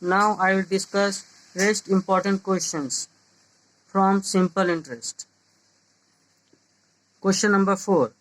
Now I will discuss rest important questions from simple interest. Question number 4.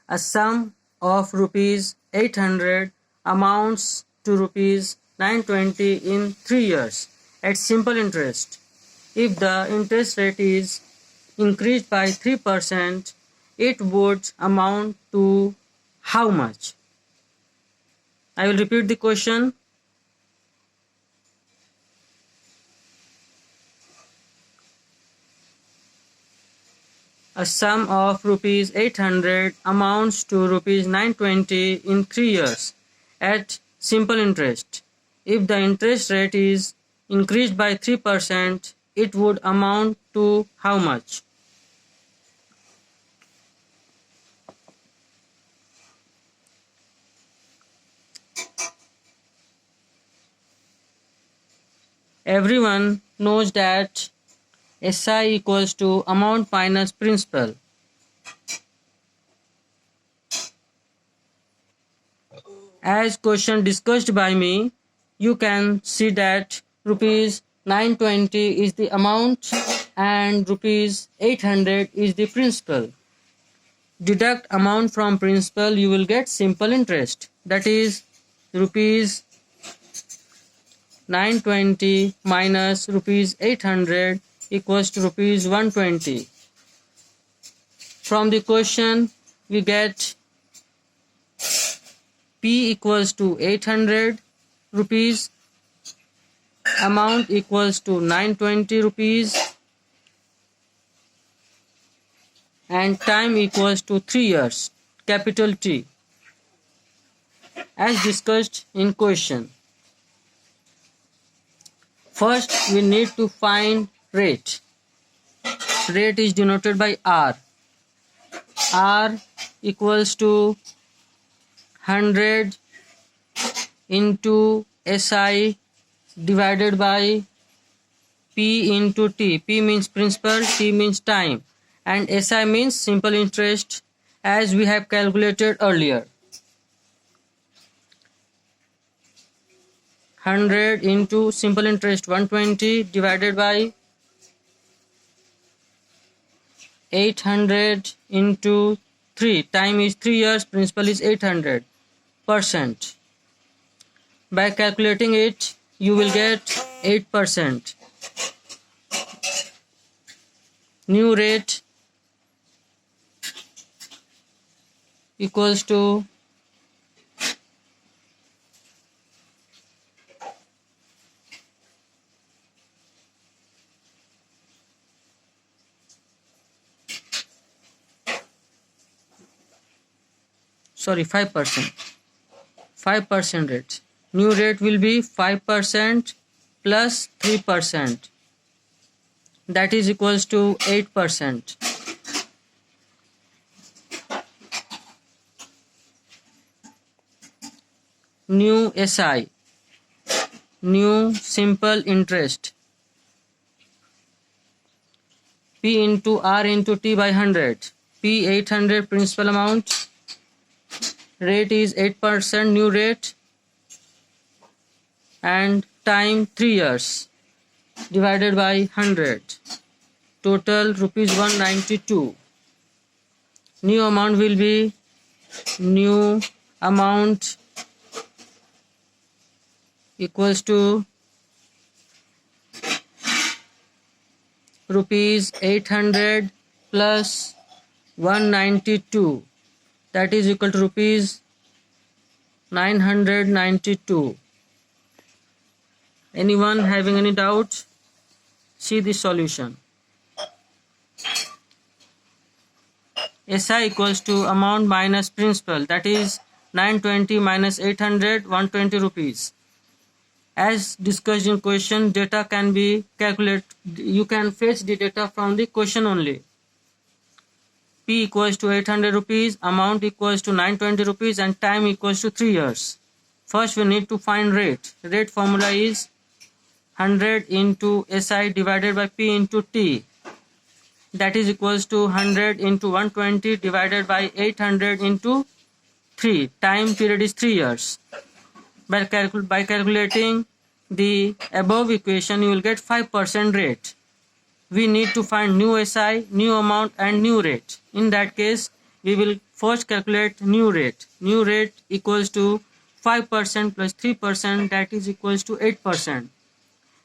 A sum of rupees 800 amounts to rupees 920 in 3 years at simple interest. If the interest rate is increased by 3%, it would amount to how much? I will repeat the question. A sum of rupees 800 amounts to rupees 920 in 3 years at simple interest. If the interest rate is increased by 3%, it would amount to how much? Everyone knows that SI equals to amount minus principal. As question discussed by me, you can see that rupees 920 is the amount and rupees 800 is the principal. Deduct amount from principal, you will get simple interest. That is rupees 920 minus rupees 800 equals to rupees 120. From the question, we get P equals to 800 rupees, amount equals to 920 rupees, and time equals to 3 years, capital T, as discussed in question. First, we need to find rate. Rate is denoted by R. R equals to 100 into SI divided by P into T. P means principal, T means time, and SI means simple interest, as we have calculated earlier. 100 into simple interest 120 divided by 800 into 3. Time is 3 years, principal is 800%. By calculating it, you will get 8%. New rate equals to 5%. 5% rate. New rate will be 5% plus 3%. That is equals to 8%. New SI. New simple interest. P into R into T by 100. P 800 principal amount. Rate is 8%, new rate, and time 3 years divided by 100. Total rupees 192. New amount will be new amount equals to rupees 800 plus 192. That is equal to rupees 992. Anyone having any doubt? See the solution. SI equals to amount minus principal, that is 920 minus 800, 120 rupees. As discussed in question, data can be calculated. You can fetch the data from the question only. P equals to 800 rupees, amount equals to 920 rupees, and time equals to 3 years. First, we need to find rate. Rate formula is 100 into SI divided by P into T. That is equals to 100 into 120 divided by 800 into 3. Time period is 3 years. By calculating the above equation, you will get 5% rate. We need to find new SI, new amount and new rate. In that case, we will first calculate new rate. New rate equals to 5% plus 3%, that is equals to 8%.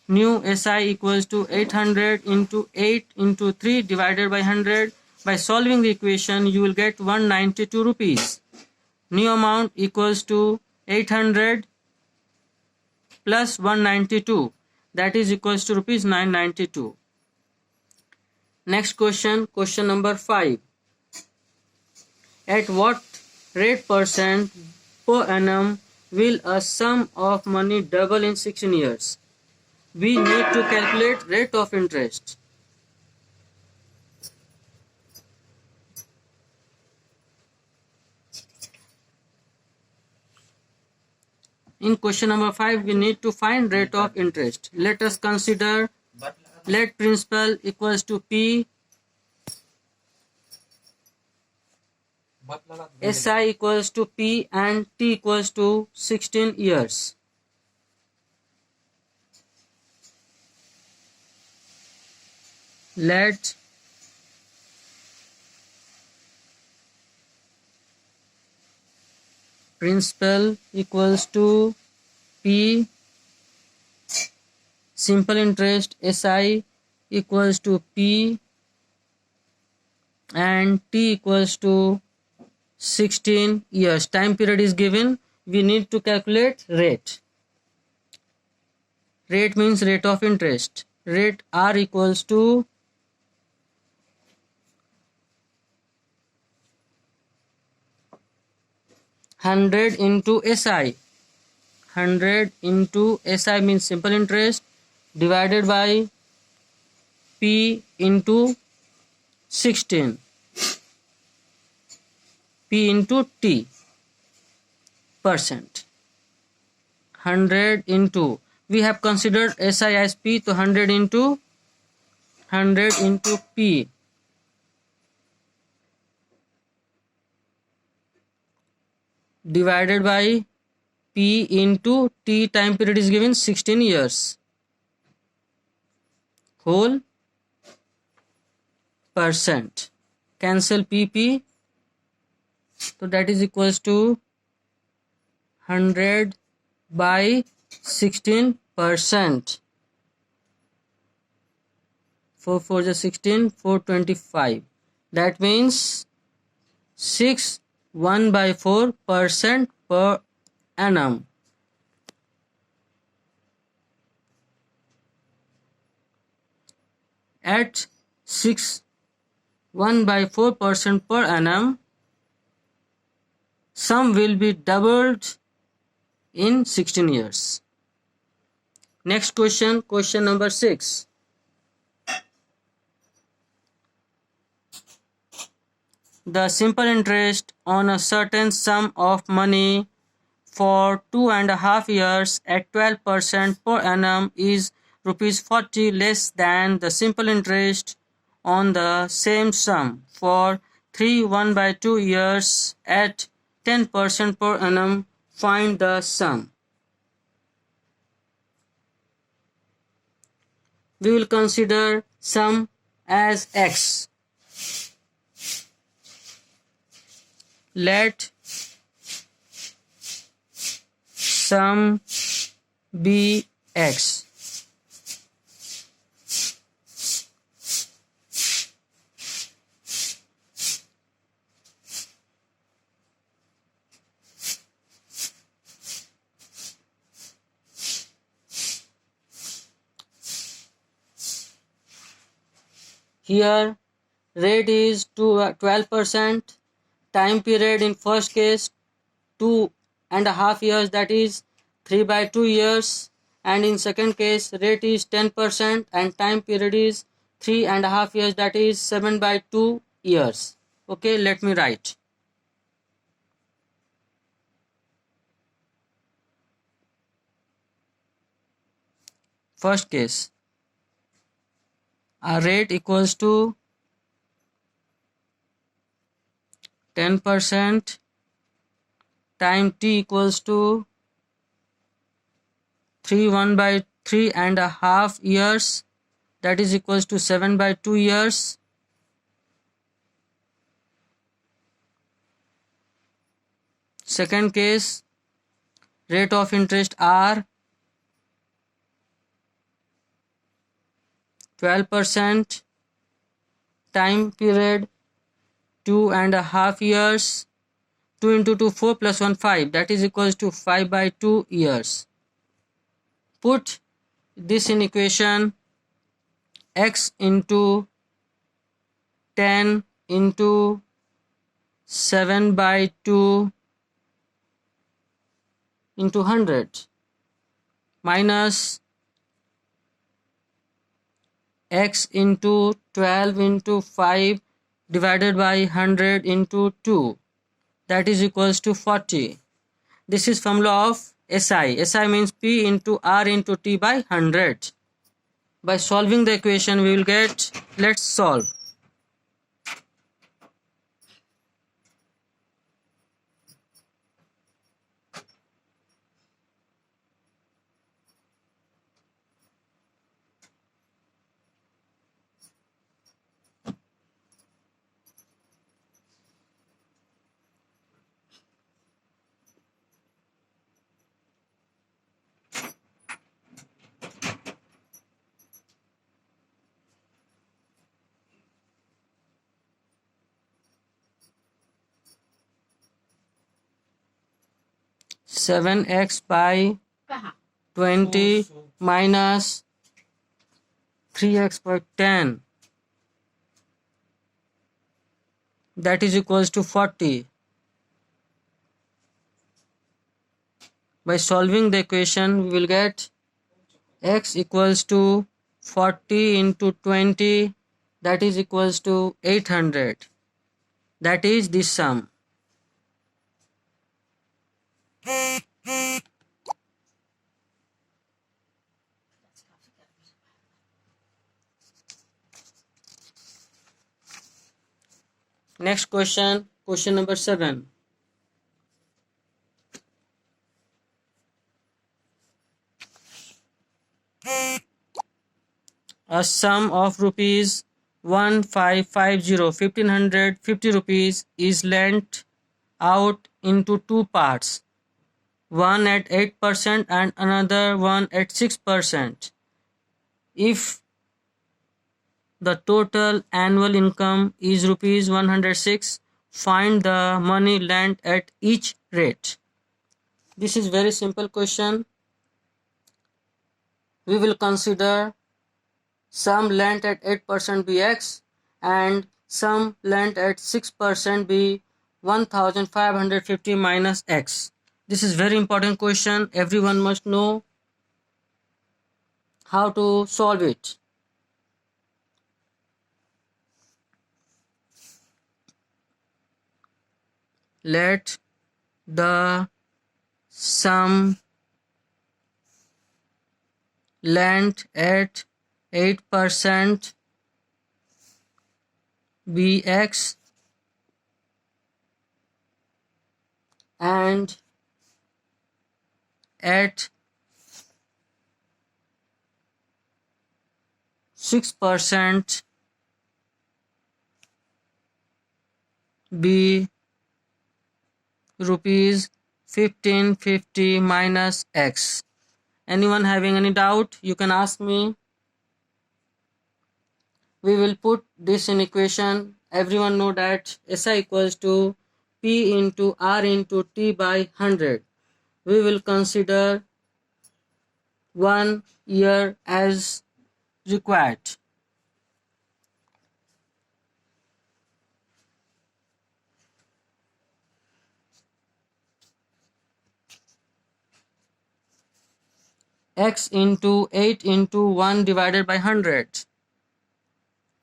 New SI equals to 800 into 8 into 3 divided by 100. By solving the equation, you will get 192 rupees. New amount equals to 800 plus 192, that is equals to rupees 992. Next question, question number 5. At what rate percent per annum will a sum of money double in 16 years? We need to calculate rate of interest. In question number 5, we need to find rate of interest. Let us consider, let principal equals to P, SI equals to P and T equals to 16 years. Let principal equals to P, simple interest SI equals to P and T equals to 16 years. Time period is given. We need to calculate rate. Rate means rate of interest. Rate R equals to 100 into SI. 100 into SI means simple interest divided by P into 16. P into T percent. 100 into, we have considered SI as P, so 100 into P divided by P into T, time period is given 16 years, whole percent. Cancel PP, so that is equals to 100 by 16%. 4 4 is 16, 425. That means 6 1 by 4% per annum. At 6 1 by 4% per annum, sum will be doubled in 16 years. Next question, question number 6. The simple interest on a certain sum of money for 2.5 years at 12% per annum is rupees 40 less than the simple interest on the same sum for 3 1 by 2 years at 10% per annum. Find the sum. We will consider sum as X. Let sum be X. Here rate is 12%. Time period in first case 2.5 years, that is 3 by 2 years, and in second case rate is 10% and time period is 3.5 years, that is 7 by 2 years. Okay, let me write. First case, our rate equals to 10%, time t equals to 3 1/3.5 years, that is equals to 7/2 years. Second case, rate of interest R 12%, time period 2.5 years. 2 into 2 4 plus 1 5, that is equals to 5/2 years. Put this in equation. X into 10 into 7/2 into 100 minus x into 12 into 5 divided by 100 into 2, that is equals to 40. This is formula of SI. SI means P into R into T by 100. By solving the equation we will get, let's solve. Seven x by 20 minus 3x by 10, that is equals to 40. By solving the equation we will get x equals to 40 into 20, that is equals to 800. That is the sum. Next question, question number 7. A sum of rupees 1550 rupees is lent out into two parts, one at 8% and another one at 6%. If the total annual income is rupees 106, find the money lent at each rate. This is very simple question. We will consider sum lent at 8% be x and sum lent at 6% be 1550 minus x. This is very important question. Everyone must know how to solve it. Let the sum lent at 8% be x and at 6% be rupees 1550 minus x. Anyone having any doubt, you can ask me. We will put this in equation. Everyone know that SI equals to P into R into T by 100. We will consider 1 year as required. X into 8 into 1 divided by 100.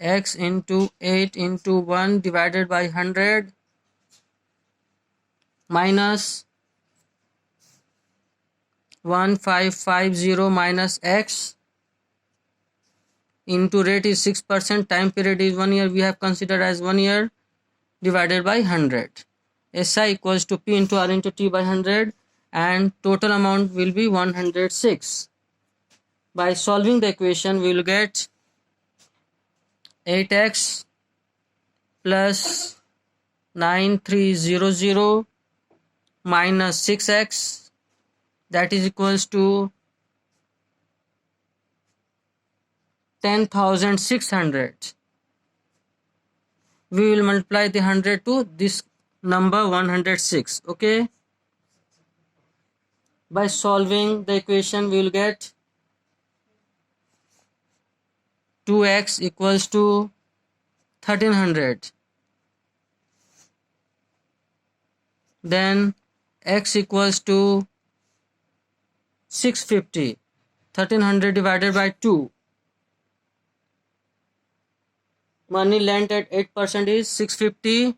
X into 8 into 1 divided by 100 minus 1550 minus x into rate is 6%, time period is 1 year, we have considered as 1 year, divided by 100. SI equals to P into R into T by 100. and total amount will be 106. By solving the equation, we will get 8x plus 9300 minus 6x, that is equals to 10,600. We will multiply the 100 to this number 106. Okay. By solving the equation, we will get 2x equals to 1300. Then x equals to 650. 1300 divided by 2. Money lent at 8% is 650,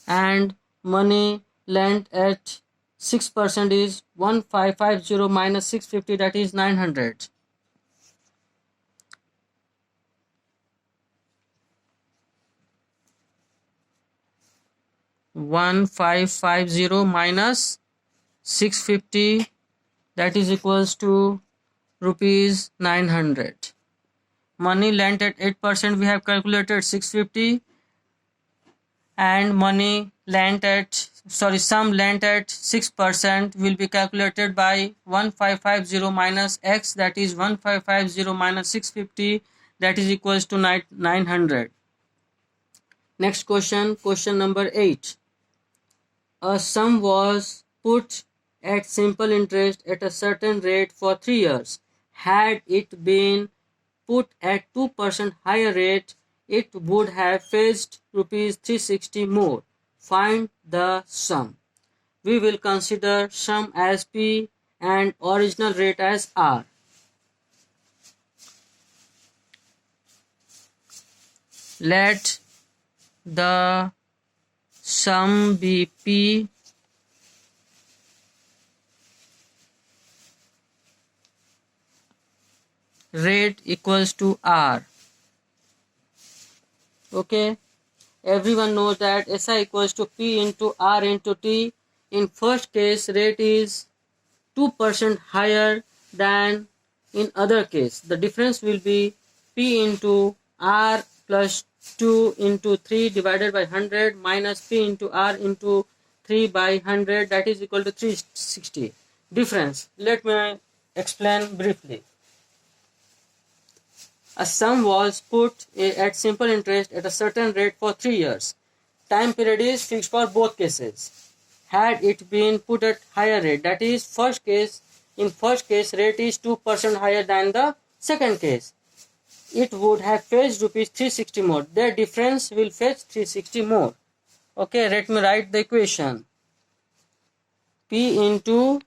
and money lent at 6% is 1550 minus 650, that is 900. $1550 minus 650, that is equals to rupees 900. Money lent at 8%, we have calculated 650, and sum lent at 6% will be calculated by 1550 minus x, that is 1550 minus 650, that is equals to 900. Next question, question number 8. A sum was put at simple interest at a certain rate for 3 years. Had it been put at 2% higher rate, it would have fetched rupees 360 more. Find the sum. We will consider sum as P and original rate as R. Let the sum be P rate equals to R. Okay, everyone knows that SI equals to P into R into T. In first case, rate is 2% higher than in other case. The difference will be P into R plus 2 into 3 divided by 100 minus P into R into 3 by 100, that is equal to 360. Difference. Let me explain briefly. A sum was put at simple interest at a certain rate for 3 years. Time period is fixed for both cases. Had it been put at higher rate, that is in first case rate is 2% higher than the second case, it would have fetched rupees 360 more. Their difference will fetch 360 more. Okay, let me write the equation. P into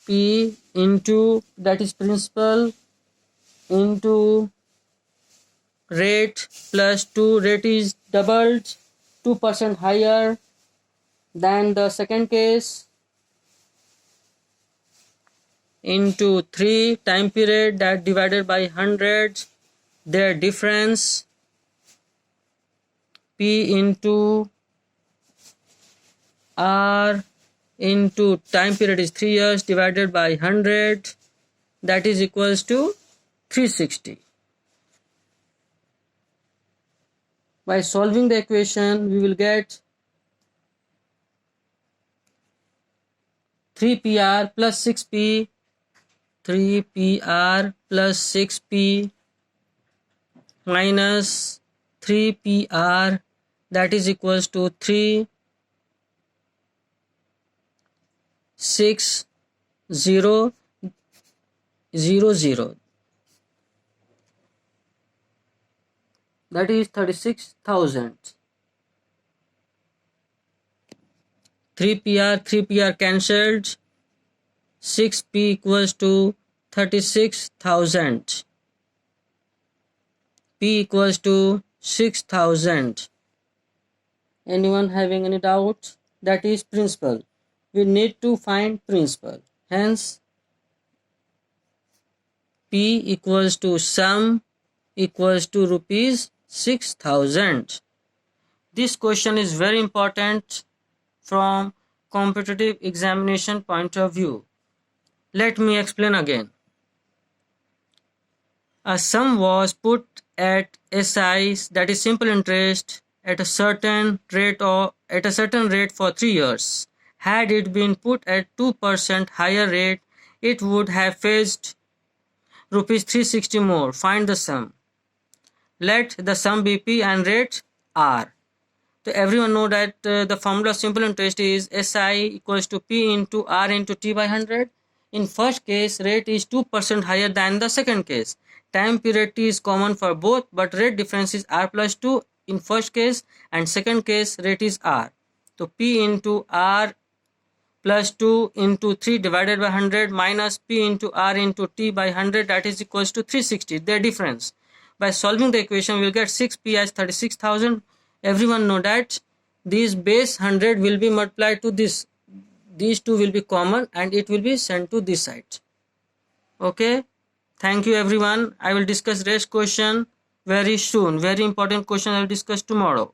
P into, that is principal, into rate plus 2. Rate is doubled, 2% higher than the second case, into 3 time period, that divided by 100. Their difference, P into R into time period is 3 years divided by 100, that is equals to 360. By solving the equation, we will get 3PR plus 6P, 3PR plus 6P minus 3PR, that is equals to 36000, that is 36,000. 3PR cancelled, 6P equals to 36,000. P equals to 6,000. Anyone having any doubt? That is principal. We need to find principal. Hence, P equals to sum equals to rupees 6,000. This question is very important from competitive examination point of view. Let me explain again. A sum was put at SI, that is simple interest, at a certain rate for 3 years. Had it been put at 2% higher rate, it would have fetched rupees 360 more. Find the sum. Let the sum be P and rate R. So everyone know that the formula of simple interest is SI equals to P into R into T by 100. In first case, rate is 2% higher than the second case. Time period T is common for both, but rate difference is R plus 2 in first case, and second case rate is R. So P into R plus 2 into 3 divided by 100 minus P into R into T by 100, that is equals to 360, their difference. By solving the equation, we will get 6P as 36,000. Everyone know that these base 100 will be multiplied to this. These two will be common and it will be sent to this side. Okay. Thank you everyone. I will discuss rest question very soon. Very important question I will discuss tomorrow.